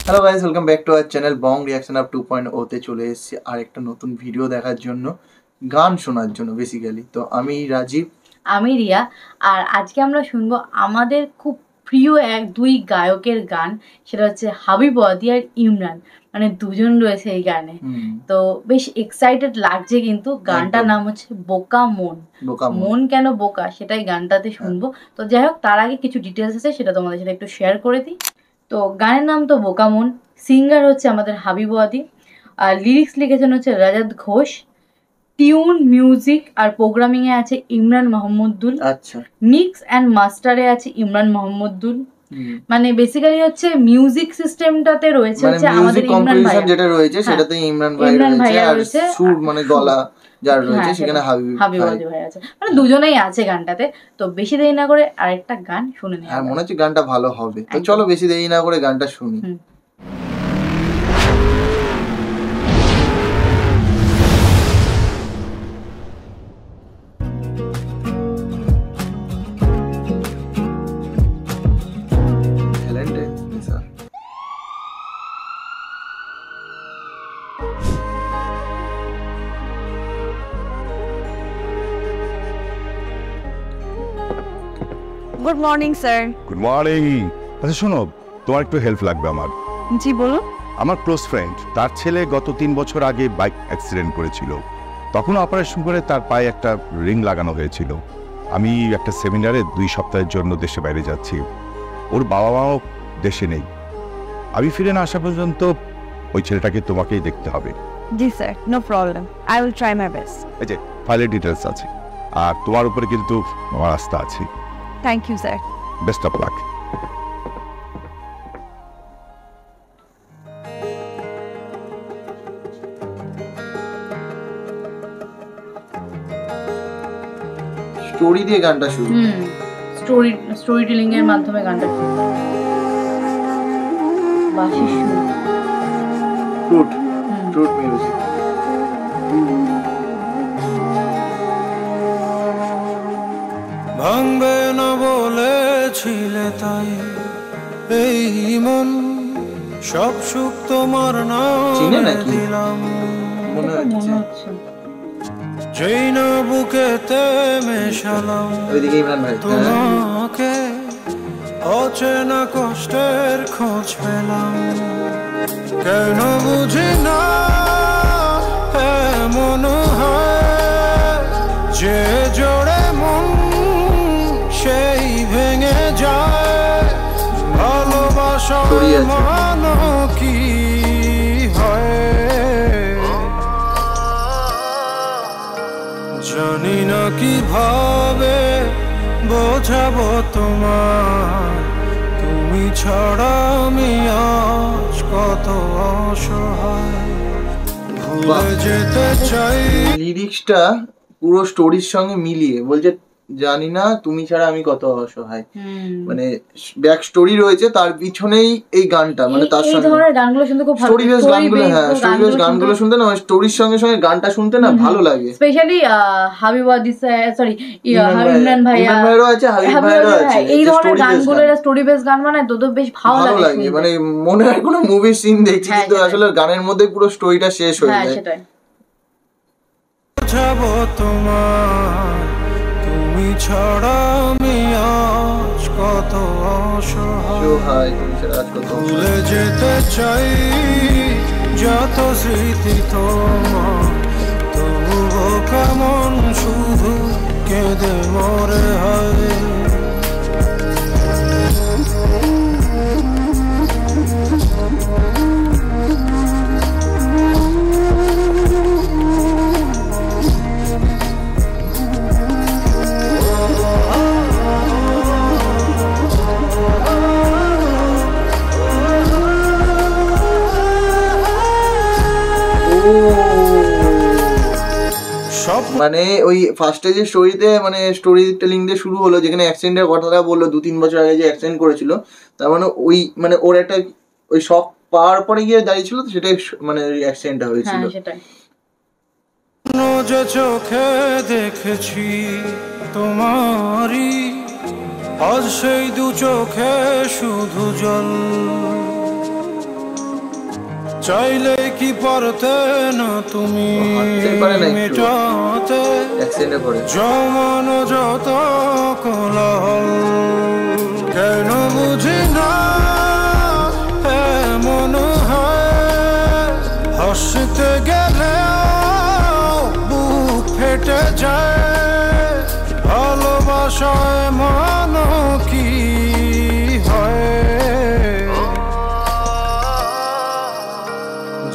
Hello guys, welcome back to our channel Bong reaction up 2.0 তে চলে এসেছি আর একটা নতুন ভিডিও দেখার জন্য, গান শোনার জন্য বেসিক্যালি। তো আমি রাজীব, আমি রিয়া, আর আজকে আমরা শুনবো আমাদের খুব প্রিয় দুই গায়কের গান। সেটা হচ্ছে হাবিব ওয়াদি আর ইমরান, মানে দুজন রয়েছে এই গানে। তো বেশ এক্সাইটেড লাগছে, কিন্তু গানটার নাম হচ্ছে বোকা মন। মন কেন বোকা সেটাই গানটাতে শুনবো। তো যাই হোক, তার আগে কিছু ডিটেলস আছে সেটা তোমাদের সাথে একটু শেয়ার করে দিই। তো গানের নাম তো বোকা মন, সিঙ্গার হচ্ছে আমাদের হাবিব ওয়াদি, আর লিরিক্স লিখেছেন হচ্ছে রাজাদ ঘোষ, টিউন মিউজিক আর প্রোগ্রামিং এ আছে ইমরান মোহাম্মদুল। আচ্ছা, মিক্স এন্ড মাস্টারে আছে ইমরান মোহাম্মদুল। মানে বেসিক্যালি হচ্ছে মিউজিক সিস্টেমটাতে রয়েছে হচ্ছে আমাদের ইমরান ভাই, যেটা রয়েছে সেটাতে ইমরান ভাই রয়েছে, আর সুর মানে গলা যার রয়েছে সেখানে হাবিব ভাই আছে, মানে দুজনেই আছে গানটাতে। তো বেশি দেরি না করে আরেকটা গান শুনে নিই। হ্যাঁ, মনে হচ্ছে গানটা ভালো হবে। তো চলো বেশি দেরি না করে গানটা শুনি। Good morning sir. Good morning. আচ্ছা শোনো, তোমার একটু হেল্প লাগবে আমার। জি বলুন। আমার ক্লোজ ফ্রেন্ড, তার ছেলে গত 3 বছর আগে বাইক অ্যাক্সিডেন্ট করেছিল। তখন অপারেশন করে তার পায়ে একটা রিং লাগানো হয়েছিল। আমি একটা সেমিনারে 2 সপ্তাহের জন্য দেশে বাইরে যাচ্ছি। ওর বাবা মাও দেশে নেই। আমি ফিরে না আসা পর্যন্ত ওই ছেলেটাকে তোমাকেই দেখতে হবে। জি sir, no problem, I will try my best. এই যে ফাইলের ডিটেলস আছে, আর তোমার উপরে কিন্তু আমার আস্থা আছে। Thank you sir. Best of luck. Story দিয়ে গানটা শুরু। স্টোরি টেলিং এর মাধ্যমে গানটা শুরু। বাঁশির সুর, ফ্লুট মিউজিক। ভাঙবে না বলেছিলে তাই এই মন, সব সুখ তোমার নামে দিলাম। মনে হচ্ছে যেই না বুকেতে মেশালাম তোমাকে, অচেনা কষ্টের খোঁজ পেলাম। কেন বুঝি না এমন হয় যে জোড়ে মন সেই ভেঙে যায়। ভালোবাসার মান কি হয় জানি না, কিভাবে বোঝাবো তোমার, তুমি ছাড়া আমি আজ কত অসহায়। ভুলে যেতে চাই। লিরিক্সটা পুরো স্টোরির সঙ্গে মিলিয়ে বলছে, জানি না তুমি ছাড়া আমি কত অসহায়। মানে ব্যাক স্টোরি রয়েছে তার পিছনেই এই গানটা, মানে তার সঙ্গে গানগুলো শুনতে খুব ভালো, স্টোরি বেস গানগুলো। হ্যাঁ, স্টোরি বেস গানগুলো শুনতে না, স্টোরির সঙ্গে সঙ্গে গানটা শুনতে না ভালো লাগে। স্পেশালি হাবিব ওয়াদি, সরি ইমরান ভাইয়েরও আছে, হাবিব ভাইয়েরও আছে। এই ধরনের গানগুলো স্টোরি বেস গান বানায় তো বেশ ভালো লাগে। মানে মনে হয় কোনো মুভি সিন দেখছি, কিন্তু আসলে গানের মধ্যে পুরো স্টোরিটা শেষ হয়ে যায়। সেটাই। তুমি ছাড়া আমি আজ কত অসহায়। ভুলে যেতে চাই যত স্মৃতি তোমার, তবুও কেমন শুধু কেঁদে মরে হয়। মানে ওই ফার্স্টে যে স্টোরিতে, মানে স্টোরি টেলিং দিয়ে শুরু হলো, যেখানে অ্যাক্সিডেন্টের কথাটা বললো 2-3 বছর আগে যে অ্যাক্সিডেন্ট করেছিল, তার মানে ওই মানে ওর একটা ওই শখ পাওয়ার পরে গিয়ে দাঁড়িয়েছিল, তো সেটাই মানে অ্যাক্সিডেন্টটা হয়েছিল। যে চোখে দেখেছি তোমারই, আজ সেই দু চোখে শুধু জল। চাইলে কি পারতে না তুমি মেটাতে জমানো যত কোলাহল? কেন বুঝি না এমন হয়, হাসতে গেলে বুক ফেটে যায়। ভালোবাসায় মানো কি হয়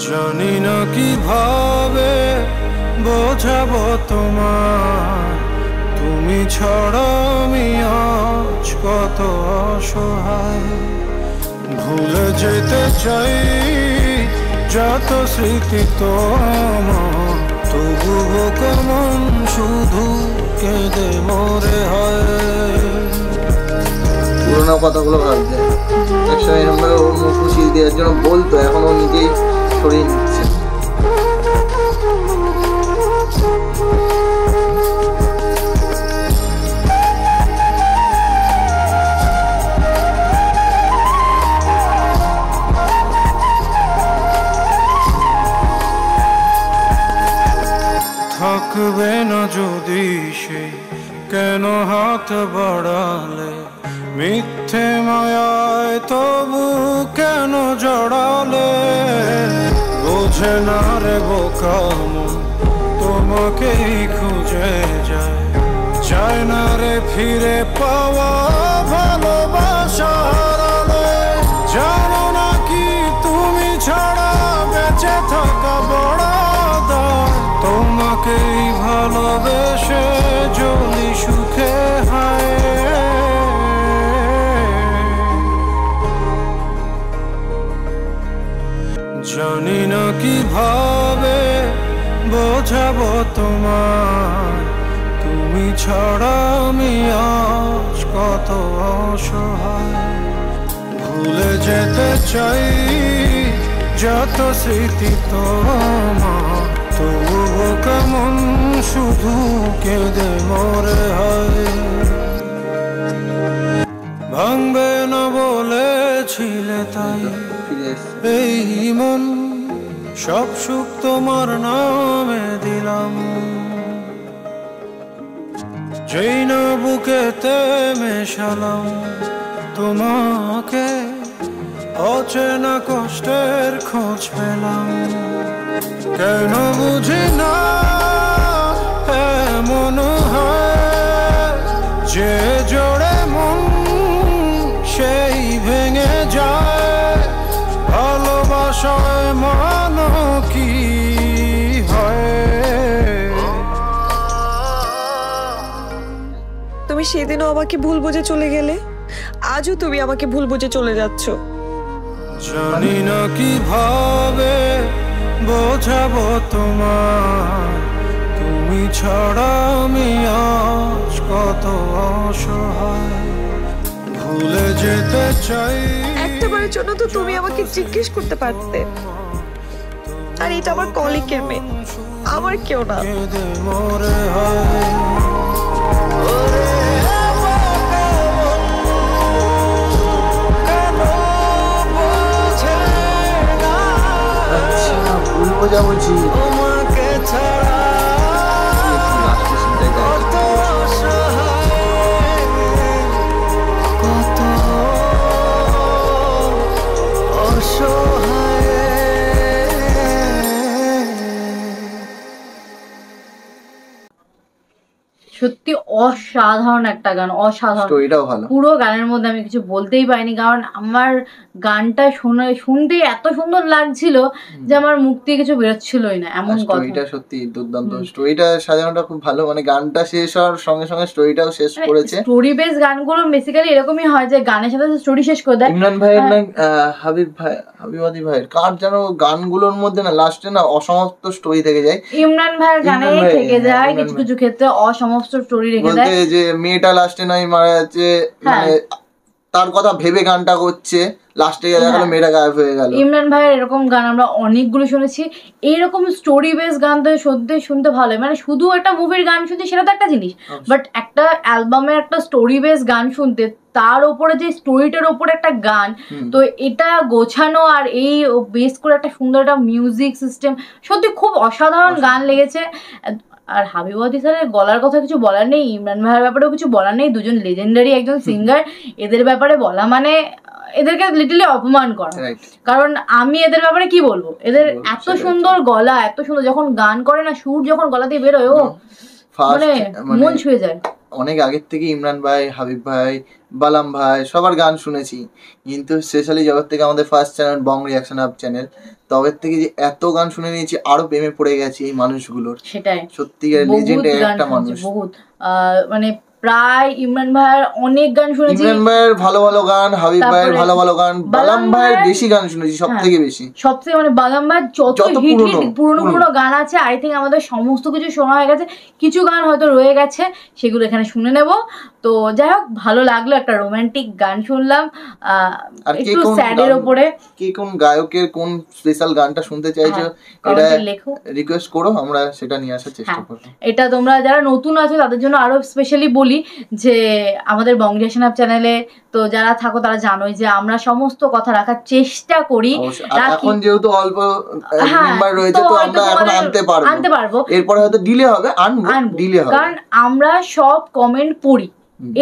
জানি না, কিভাবে বোঝাবো তোমার, তুমি ছাড়া আমি আজ কত অসহায়। ভুলে যেতে চাই যত স্মৃতি তোমার, তবুও কেমন শুধু কেঁদে মরে হয়। পুরোনো কথাগুলো ভাবছে, একসময় আমরা ওর মুখ খুশি দেওয়ার জন্য বলতো, এখন ও নিজেই সরিয়ে নিচ্ছে। থাকবে না যদি সেই, কেন হাত বাড়ালে? মিথ্যে মায়ায় তবু কেন জড়ালে? বোঝে না রে বোকা মন, তোমাকেই খুঁজে যায়। চায় না রে ফিরে পাওয়া ভালোবাসার আলো। জানো না কি তুমি ছাড়া বেঁচে থাকা বড় দায়। তোমাকেই ভালোবেসে যদি সুখে হয়, জানি না কিভাবে বোঝাবো তোমার, তুমি ছাড়া আমি আজ কত অসহায়। ভুলে যেতে চাই যত স্মৃতি তোমার, তবুও কেমন শুধু কেঁদে মরে হয়। ভাঙবে না বলেছিলে তাই এই মন, সব সুখ তোমার নামে দিলাম। যেই না বুকেতে মেশালাম তোমাকে, অচেনা কষ্টের খোঁজ পেলাম। কেন বুঝি না এমন হয়, যে জোড়ে মন সেই ভেঙে যায়। ভালোবাসায় মানো কি হয়? তুমি সেদিনও আমাকে ভুল বুঝে চলে গেলে, আজও তুমি আমাকে ভুল বুঝে চলে যাচ্ছ। জানি না কিভাবে বোঝাবো তোমার, তুমি ছাড়া আমি আজ কত অসহায়। ভুলে যেতে চাই একটাবারের জন্য তো তুমি আমাকে জিজ্ঞেস করতে পারতে, আর এটা আমার কলিগের মেয়ে, আমার কেউ না। মরে হয় বোঝা বলছি তোমাকে ছাড়া কত অসহায়, কত অসহায়। সত্যি অসাধারণ একটা গান, অসাধারণ। স্টোরিটাও ভালো। পুরো গানের মধ্যে আমি কিছু বলতেই পারিনি, কারণ আমার গানটা শুনতেই এত সুন্দর লাগছিল যে আমার মুখ দিয়ে কিছু বেরোচ্ছিলই না, এমন কথা। স্টোরিটা সত্যি দুর্দান্ত, স্টোরিটা সাজানোটা খুব ভালো, মানে গানটা শেষ হওয়ার সঙ্গে সঙ্গে স্টোরিটাও শেষ করেছে। স্টোরি বেস গানগুলো বেসিক্যালি এরকমই হয় যে গানের সাথে স্টোরি শেষ করে দেয়। ইমরান ভাইয়ের না হাবিবাদি ভাইয়ের কার যেন গানগুলোর মধ্যে না লাস্টে না অসমাপ্ত স্টোরি থেকে যায়। ইমরান ভাইয়ের গানে থেকে যায় কিছু কিছু ক্ষেত্রে অসমাপ্ত স্টোরি রেখে দেয়, যে মেয়েটা লাস্টে নাই মারা যাচ্ছে, মানে তার কথা ভেবে গানটা করছে, লাস্টে গিয়ে দেখা গেলো মেয়েটা গায়েব হয়ে গেল। ইমরান ভাইয়ের এরকম গান আমরা অনেকগুলো শুনেছি। এইরকম স্টোরি বেস গান তো সত্যি শুনতে ভালো, মানে শুধু একটা মুভির গান শুনতে সেটা তো একটা জিনিস, বাট একটা অ্যালবামের একটা স্টোরি বেস গান শুনতে, তার উপরে যে স্টোরিটার উপরে একটা গান, তো এটা গোছানো আর এই বেস করে একটা সুন্দর একটা মিউজিক সিস্টেম, সত্যি খুব অসাধারণ গান লেগেছে। আর হাবিবাদি স্যারের গলার কথা কিছু বলার নেই, ইমরান ভাইয়ের ব্যাপারেও কিছু বলার নেই, দুজন লেজেন্ডারি একজন সিঙ্গার, এদের ব্যাপারে বলা মানে এদেরকে লিটারলি অপমান করা। কারণ আমি এদের ব্যাপারে কি বলবো, এদের এত সুন্দর গলা, এত সুন্দর যখন গান করে না, সুর যখন গলা দিয়ে বেরোয়, ও মানে মন ছুঁয়ে যায়। অনেক আগের থেকে ইমরান ভাই, হাবিব ভাই, বালাম ভাই সবার গান শুনেছি, কিন্তু স্পেশালি জগৎ থেকে আমাদের ফার্স্ট চ্যানেল বং রিয়াকশন আপ চ্যানেল, তবে থেকে যে এত গান শুনে নিয়েছি, আরো প্রেমে পড়ে গেছি এই মানুষগুলোর। সেটাই সত্যিকার লেজেন্ড একটা মানুষ, বহুত মানে প্রায় ইমরান ভাইয়ের অনেক গান শুনেছি, ইমরান ভাইয়ের ভালো ভালো গান, হাবিব ভাইয়ের ভালো ভালো গান, বালাম ভাইয়ের বেশি গান শুনেছি, সব থেকে বেশি, সবথেকে মানে বালাম ভাইয়ের যত পুরনো গান আছে, আই থিঙ্ক আমাদের সমস্ত কিছু শোনা হয়ে গেছে, কিছু গান হয়তো রয়ে গেছে, সেগুলো এখানে শুনে নেব। তো যাই হোক, ভালো লাগলো, একটা রোমান্টিক গান শুনলাম, একটু স্যাডের উপরে। কি কোন গায়কের কোন স্পেশাল গানটা শুনতে চাইছো এটা রিকোয়েস্ট করো, আমরা সেটা নিয়ে আসার চেষ্টা করব। এটা তোমরা যারা নতুন আছো তাদের জন্য আরো স্পেশালি বলি যে আমাদের বং রিয়াকশন আপ চ্যানেলে তো যারা থাকো তারা জানোই যে আমরা সমস্ত কথা রাখার চেষ্টা করি। এখন যেহেতু অল্প মেম্বার রয়েছে, তো আমরা এখন আনতে পারবো, এরপরে হয়তো ডিলে হবে, ডিলে হবে, কারণ আমরা সব কমেন্ট পড়ি,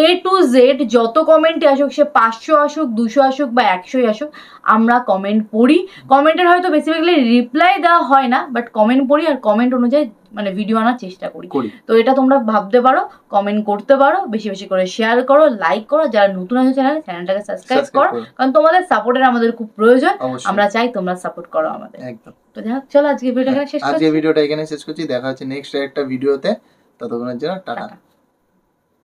A to Z যত কমেন্টে আসুক, সে 500 আসুক, 200 আসুক বা 100 আসুক, আমরা কমেন্ট পড়ি। কমেন্টের হয়তো বেসিক্যালি রিপ্লাই দেওয়া হয় না, বাট কমেন্ট পড়ি আর কমেন্ট অনুযায়ী মানে ভিডিও আনার চেষ্টা করি। তো এটা তোমরা ভাবতে পারো, কমেন্ট করতে পারো, বেশি বেশি করে শেয়ার করো, লাইক করো, যারা নতুন আছে চ্যানেলটাকে সাবস্ক্রাইব করো, কারণ তোমাদের সাপোর্টের আমাদের খুব প্রয়োজন, আমরা চাই তোমরা সাপোর্ট করো আমাদের। একদম। তো যাই হোক, চলো আজকে ভিডিওটা শেষ করছি। আজকে ভিডিওটা এখানে শেষ করছি, দেখা হচ্ছে নেক্সট একটা ভিডিওতে, ততক্ষণের জন্য টাটা।